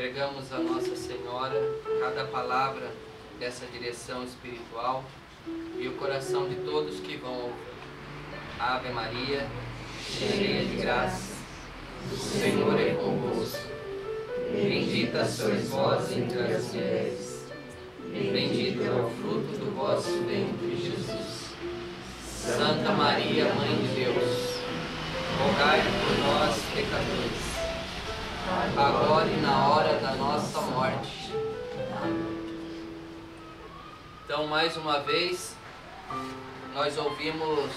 Entregamos a Nossa Senhora cada palavra dessa direção espiritual e o coração de todos que vão ouvir. Ave Maria, cheia de graça, o Senhor é convosco. Bendita sois vós entre as mulheres, bendito é o fruto do vosso ventre, Jesus. Santa Maria, Mãe de Deus, rogai por nós, pecadores, agora e na hora da nossa morte. Então, mais uma vez, nós ouvimos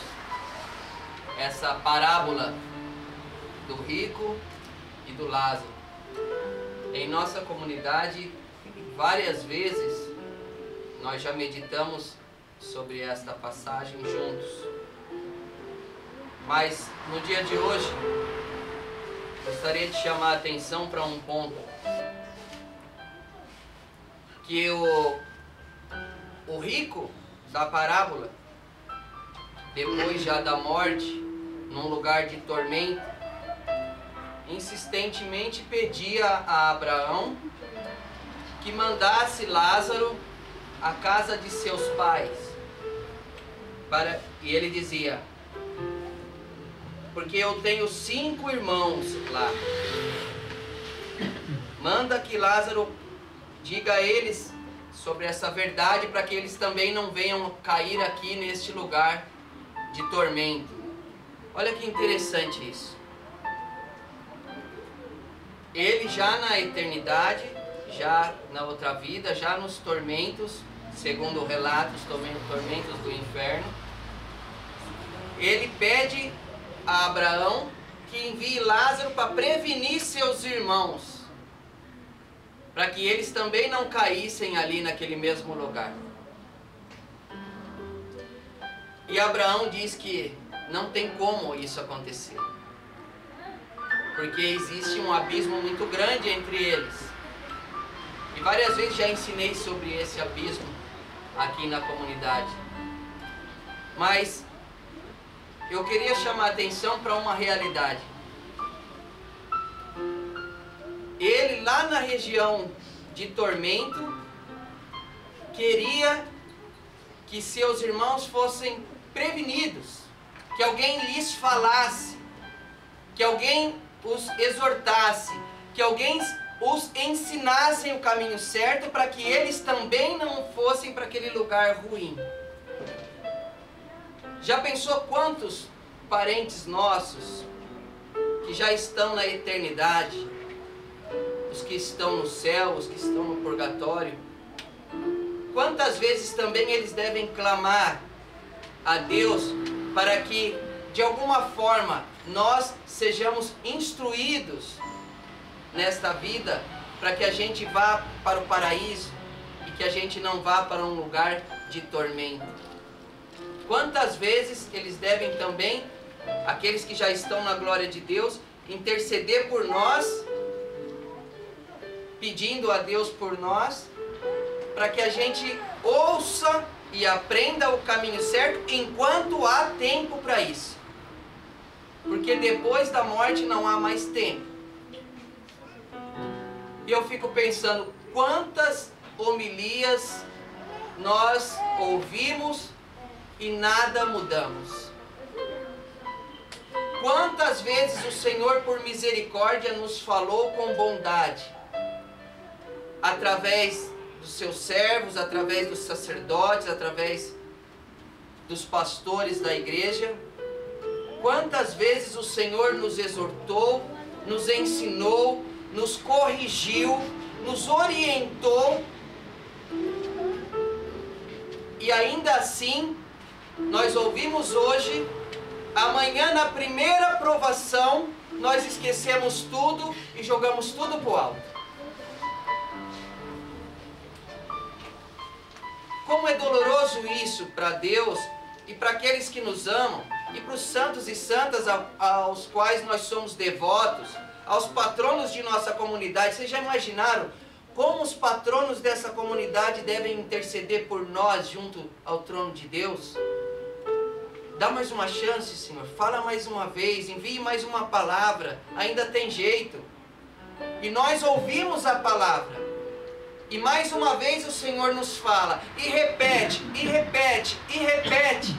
essa parábola do rico e do Lázaro. Em nossa comunidade, várias vezes, nós já meditamos sobre esta passagem juntos. Mas, no dia de hoje, gostaria de chamar a atenção para um ponto. Que o rico da parábola, depois já da morte, num lugar de tormento, insistentemente pedia a Abraão que mandasse Lázaro à casa de seus pais. E ele dizia: porque eu tenho 5 irmãos lá. Manda que Lázaro diga a eles sobre essa verdade, para que eles também não venham cair aqui neste lugar de tormento. Olha que interessante isso. Ele já na eternidade, já na outra vida, já nos tormentos, segundo o relato, os tormentos do inferno, ele pede a Abraão que envie Lázaro para prevenir seus irmãos, para que eles também não caíssem ali naquele mesmo lugar. E Abraão diz que não tem como isso acontecer, porque existe um abismo muito grande entre eles. E várias vezes já ensinei sobre esse abismo aqui na comunidade. Mas eu queria chamar a atenção para uma realidade. Ele, lá na região de tormento, queria que seus irmãos fossem prevenidos, que alguém lhes falasse, que alguém os exortasse, que alguém os ensinasse o caminho certo, para que eles também não fossem para aquele lugar ruim. Já pensou quantos parentes nossos que já estão na eternidade, os que estão no céu, os que estão no purgatório, quantas vezes também eles devem clamar a Deus para que, de alguma forma, nós sejamos instruídos nesta vida, para que a gente vá para o paraíso e que a gente não vá para um lugar de tormento. Quantas vezes eles devem também, aqueles que já estão na glória de Deus, interceder por nós, pedindo a Deus por nós, para que a gente ouça e aprenda o caminho certo enquanto há tempo para isso. Porque depois da morte não há mais tempo. E eu fico pensando, quantas homilias nós ouvimos e nada mudamos. Quantas vezes o Senhor, por misericórdia, nos falou com bondade, através dos seus servos, através dos sacerdotes, através dos pastores da igreja. Quantas vezes o Senhor nos exortou, nos ensinou, nos corrigiu, nos orientou, e ainda assim nós ouvimos hoje, amanhã na primeira provação nós esquecemos tudo e jogamos tudo para o alto. Como é doloroso isso para Deus e para aqueles que nos amam, e para os santos e santas aos quais nós somos devotos, aos patronos de nossa comunidade. Vocês já imaginaram como os patronos dessa comunidade devem interceder por nós junto ao trono de Deus? Dá mais uma chance, Senhor. Fala mais uma vez, envie mais uma palavra. Ainda tem jeito. E nós ouvimos a palavra. E mais uma vez o Senhor nos fala. E repete, e repete, e repete.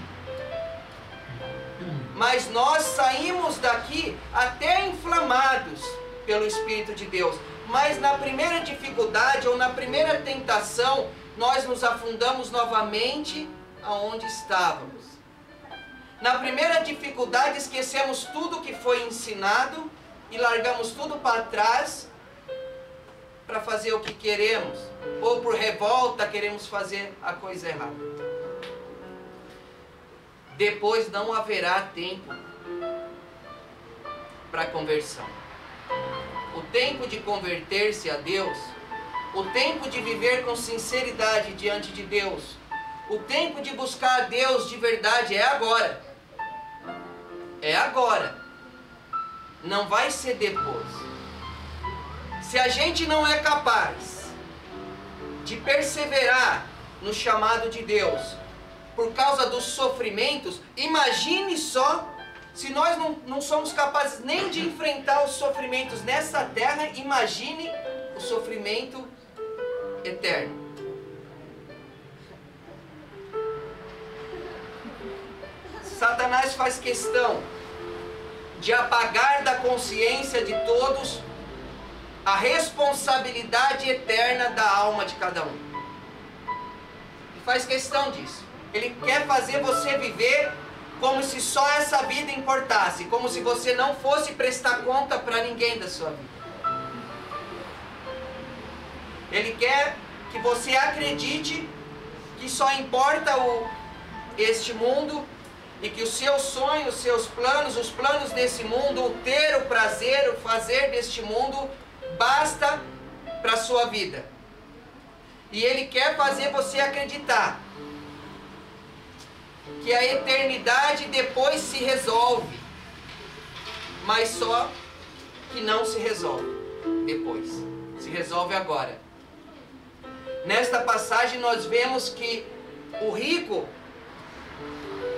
Mas nós saímos daqui até inflamados pelo Espírito de Deus. Mas na primeira dificuldade ou na primeira tentação, nós nos afundamos novamente aonde estávamos. Na primeira dificuldade, esquecemos tudo que foi ensinado e largamos tudo para trás para fazer o que queremos. Ou por revolta queremos fazer a coisa errada. Depois não haverá tempo para conversão. O tempo de converter-se a Deus, o tempo de viver com sinceridade diante de Deus, o tempo de buscar a Deus de verdade é agora. É agora. Não vai ser depois. Se a gente não é capaz de perseverar no chamado de Deus por causa dos sofrimentos, imagine só se nós não somos capazes nem de enfrentar os sofrimentos nessa terra, imagine o sofrimento eterno. Satanás faz questão de apagar da consciência de todos a responsabilidade eterna da alma de cada um. Ele faz questão disso. Ele quer fazer você viver como se só essa vida importasse, como se você não fosse prestar conta para ninguém da sua vida. Ele quer que você acredite que só importa este mundo e que os seus sonhos, os seus planos, os planos desse mundo, o ter, o prazer, o fazer deste mundo, basta para a sua vida. E ele quer fazer você acreditar que a eternidade depois se resolve, mas só que não se resolve depois, se resolve agora. Nesta passagem nós vemos que o rico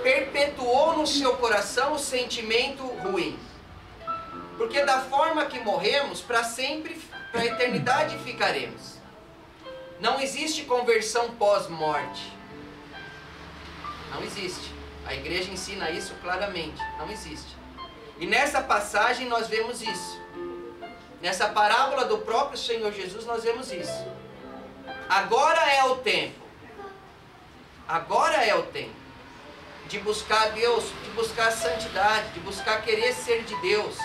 perpetuou no seu coração o sentimento ruim, porque da forma que morremos, para sempre, para a eternidade ficaremos. Não existe conversão pós-morte. Não existe. A igreja ensina isso claramente. Não existe. E nessa passagem nós vemos isso. Nessa parábola do próprio Senhor Jesus nós vemos isso. Agora é o tempo. Agora é o tempo de buscar Deus, de buscar santidade, de buscar querer ser de Deus.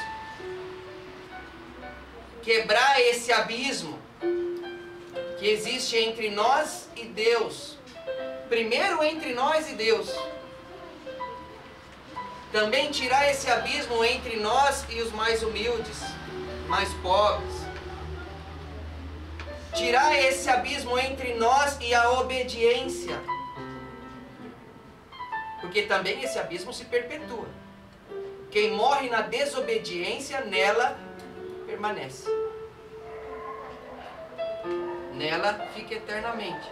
Quebrar esse abismo que existe entre nós e Deus. Primeiro entre nós e Deus. Também tirar esse abismo entre nós e os mais humildes, mais pobres. Tirar esse abismo entre nós e a obediência. Porque também esse abismo se perpetua. Quem morre na desobediência, nela permanece. Nela fica eternamente.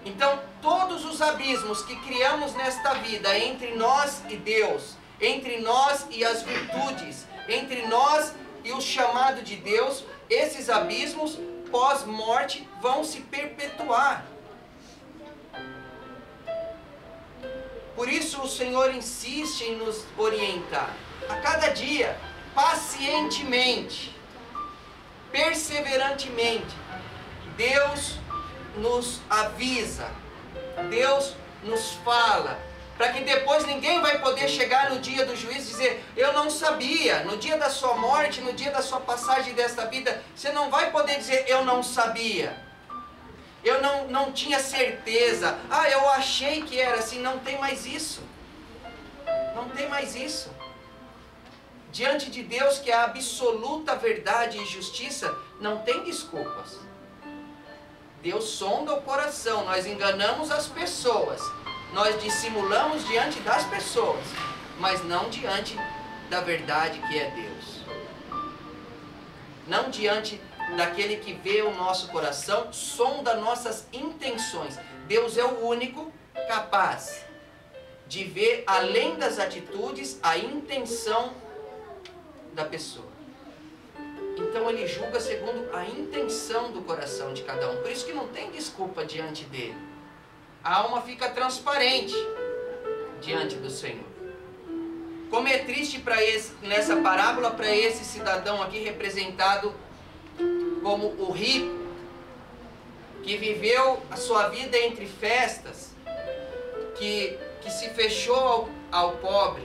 Então, todos os abismos que criamos nesta vida, entre nós e Deus, entre nós e as virtudes, entre nós e o chamado de Deus, esses abismos pós-morte vão se perpetuar. Por isso o Senhor insiste em nos orientar a cada dia, pacientemente, perseverantemente. Deus nos avisa, Deus nos fala, para que depois ninguém vai poder chegar no dia do juízo e dizer: eu não sabia. No dia da sua morte, no dia da sua passagem desta vida, você não vai poder dizer: eu não sabia, eu não tinha certeza, eu achei que era assim. Não tem mais isso. Não tem mais isso. Diante de Deus, que é a absoluta verdade e justiça, não tem desculpas. Deus sonda o coração. Nós enganamos as pessoas, nós dissimulamos diante das pessoas, mas não diante da verdade que é Deus. Não diante daquele que vê o nosso coração, sonda nossas intenções. Deus é o único capaz de ver além das atitudes a intenção da pessoa. Então ele julga segundo a intenção do coração de cada um. Por isso que não tem desculpa diante dele. A alma fica transparente diante do Senhor. Como é triste nessa parábola para esse cidadão aqui representado como o rico, que viveu a sua vida entre festas, que se fechou ao pobre,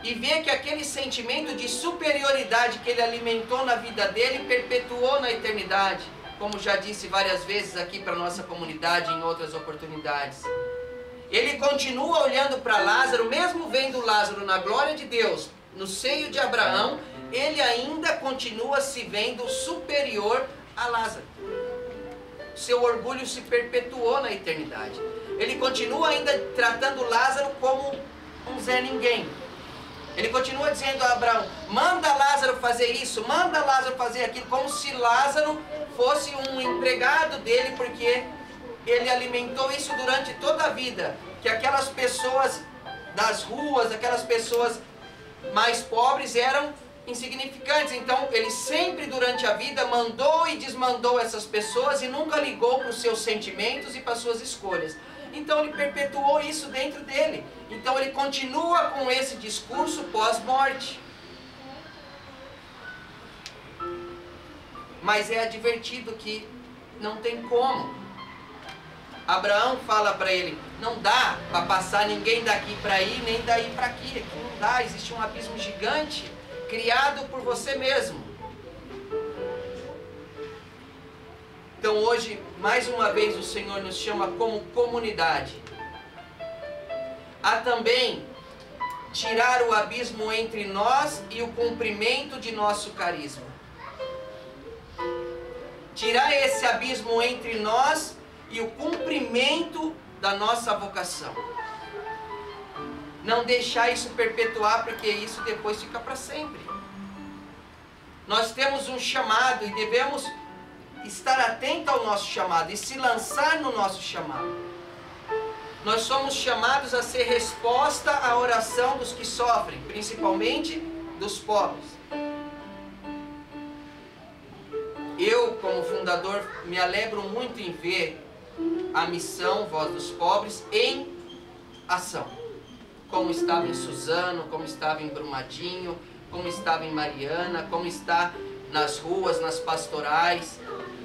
e vê que aquele sentimento de superioridade que ele alimentou na vida dele perpetuou na eternidade, como já disse várias vezes aqui para a nossa comunidade em outras oportunidades. Ele continua olhando para Lázaro, mesmo vendo Lázaro na glória de Deus, no seio de Abraão, ele ainda continua se vendo superior a Lázaro. Seu orgulho se perpetuou na eternidade. Ele continua ainda tratando Lázaro como um Zé Ninguém. Ele continua dizendo a Abraão, manda Lázaro fazer isso, manda Lázaro fazer aquilo, como se Lázaro fosse um empregado dele, porque ele alimentou isso durante toda a vida, que aquelas pessoas das ruas, aquelas pessoas mais pobres eram insignificantes. Então ele sempre durante a vida mandou e desmandou essas pessoas e nunca ligou para os seus sentimentos e para as suas escolhas. Então ele perpetuou isso dentro dele. Então ele continua com esse discurso pós-morte. Mas é advertido que não tem como. Abraão fala para ele, não dá para passar ninguém daqui para aí, nem daí para aqui. Aqui não dá, existe um abismo gigante criado por você mesmo. Então hoje, mais uma vez, o Senhor nos chama como comunidade a também tirar o abismo entre nós e o cumprimento de nosso carisma. Tirar esse abismo entre nós e o cumprimento da nossa vocação. Não deixar isso perpetuar, porque isso depois fica para sempre. Nós temos um chamado e devemos estar atento ao nosso chamado e se lançar no nosso chamado. Nós somos chamados a ser resposta à oração dos que sofrem, principalmente dos pobres. Eu, como fundador, me alegro muito em ver a missão Voz dos Pobres em ação. Como estava em Suzano, como estava em Brumadinho, como estava em Mariana, como está nas ruas, nas pastorais.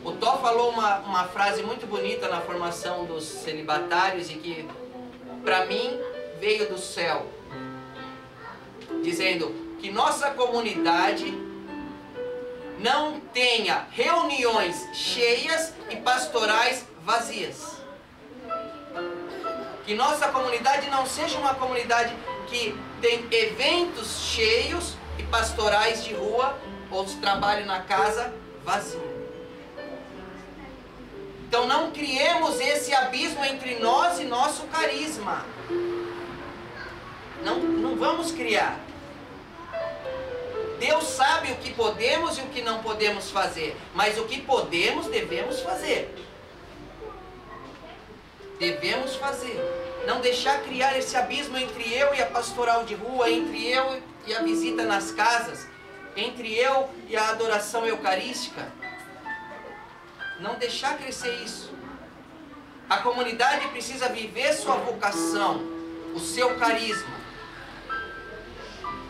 O Tó falou uma frase muito bonita na formação dos celibatários e que, para mim, veio do céu. Dizendo que nossa comunidade não tenha reuniões cheias e pastorais vazias. Que nossa comunidade não seja uma comunidade que tem eventos cheios e pastorais de rua ou de trabalho na casa vazio. Então não criemos esse abismo entre nós e nosso carisma. Não vamos criar. Deus sabe o que podemos e o que não podemos fazer, mas o que podemos, devemos fazer. Devemos fazer. Não deixar criar esse abismo entre eu e a pastoral de rua, entre eu e a visita nas casas, entre eu e a adoração eucarística. Não deixar crescer isso. A comunidade precisa viver sua vocação, o seu carisma.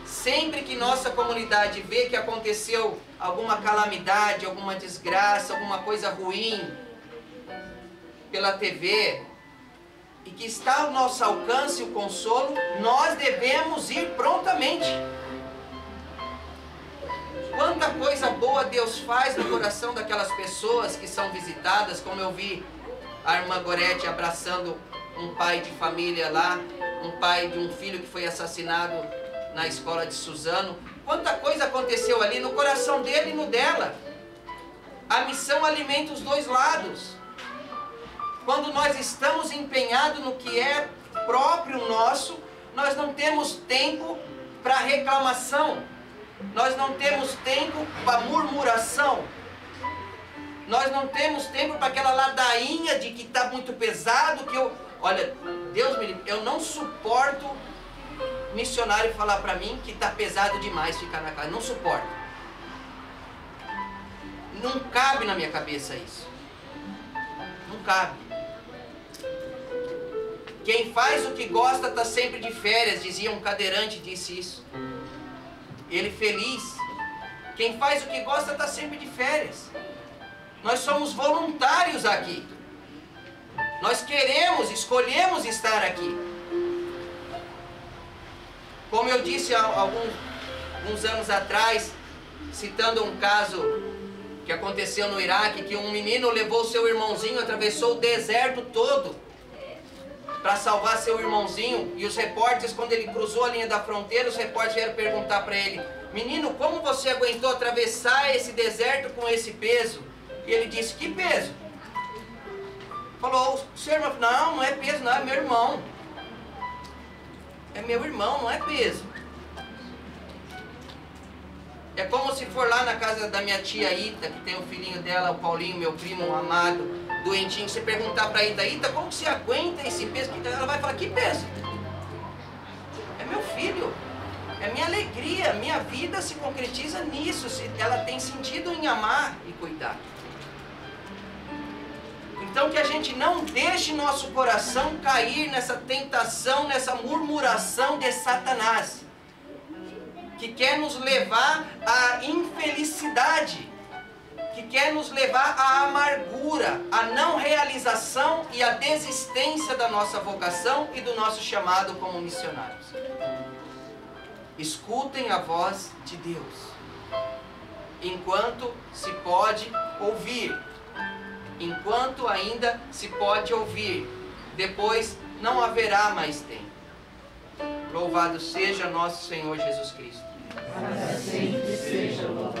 Sempre que nossa comunidade vê que aconteceu alguma calamidade, alguma desgraça, alguma coisa ruim pela TV, e que está ao nosso alcance o consolo, nós devemos ir prontamente. Quanta coisa boa Deus faz no coração daquelas pessoas que são visitadas, como eu vi a irmã Gorete abraçando um pai de família lá, um pai de um filho que foi assassinado na escola de Suzano. Quanta coisa aconteceu ali no coração dele e no dela. A missão alimenta os dois lados. Quando nós estamos empenhados no que é próprio nosso, nós não temos tempo para reclamação. Nós não temos tempo para murmuração. Nós não temos tempo para aquela ladainha de que está muito pesado, que olha, Deus me livre, eu não suporto missionário falar para mim que está pesado demais ficar na casa. Não suporto. Não cabe na minha cabeça isso. Não cabe. Quem faz o que gosta está sempre de férias, dizia um cadeirante, disse isso. Ele feliz. Quem faz o que gosta está sempre de férias. Nós somos voluntários aqui. Nós queremos, escolhemos estar aqui. Como eu disse há alguns anos atrás, citando um caso que aconteceu no Iraque, que um menino levou seu irmãozinho, atravessou o deserto todo para salvar seu irmãozinho, e os repórteres, quando ele cruzou a linha da fronteira, os repórteres vieram perguntar para ele: menino, como você aguentou atravessar esse deserto com esse peso? E ele disse: que peso? Falou: o seu irmão? Não, não é peso, não, é meu irmão. É meu irmão, não é peso. É como se for lá na casa da minha tia Ita, que tem o filhinho dela, o Paulinho, meu primo, um amado, doentinho, você perguntar para Ita: Ita, como você aguenta esse peso? Ela vai falar: que peso? É meu filho, é minha alegria, minha vida se concretiza nisso, ela tem sentido em amar e cuidar. Então que a gente não deixe nosso coração cair nessa tentação, nessa murmuração de Satanás, que quer nos levar à infelicidade, que quer nos levar à amargura, à não realização e à desistência da nossa vocação e do nosso chamado como missionários. Escutem a voz de Deus, enquanto se pode ouvir, enquanto ainda se pode ouvir, depois não haverá mais tempo. Louvado seja nosso Senhor Jesus Cristo. Para sempre seja louvado.